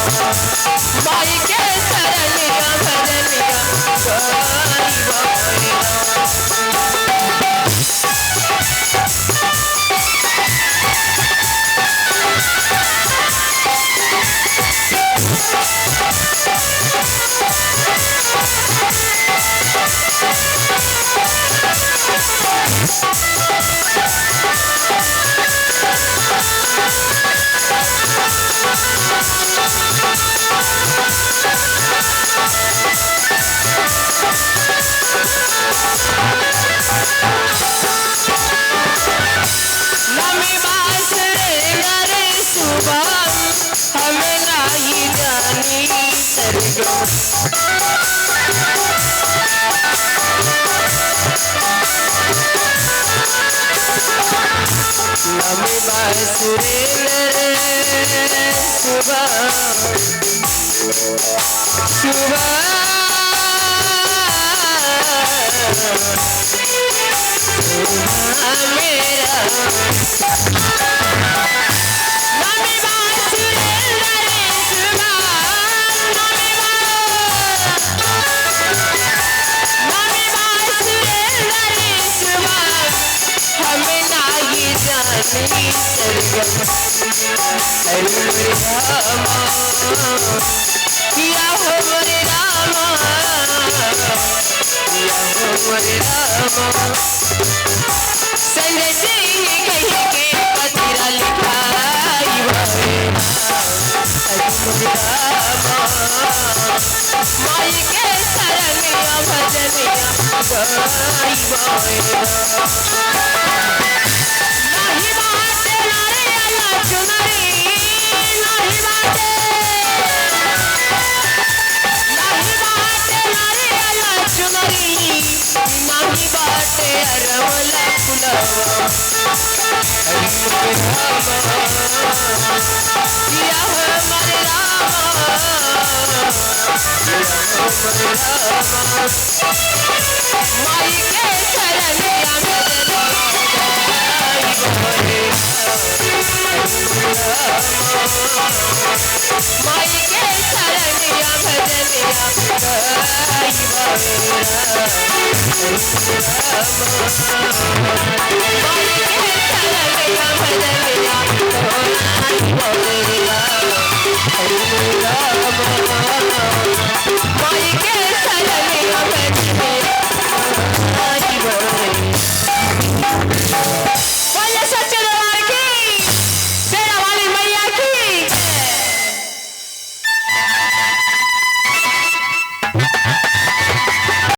माई के शरणिया भजनिया गाई नमी बासुरे नरे शुभम हम नाही जानी सरगम नमी बासुरे नरे शुभम शुभम मेरा नमी बासुरे नरे शुभम नमी बासुरे नरे शुभम हम नाही जानी सरगम हरि मोरे रामा किया हो मोरे रामा किया हो मोरे रामा संजय सिंह कह के पतिरा लिखाई भवे माई के शरणिया भजनिया गाई भवे नाही बाटे नारियल चुनरी नाही बाटे नारियल चुनरी नाही बाटे अरवला फुलवा हरि मोरे रामा किया हो मोरे रामा किया हो मोरे रामा माई के शरणिया भजनिया गाई भवे माई के शरणिया भजनिया गाई भवे माई के शरणिया भजनिया गाई भवे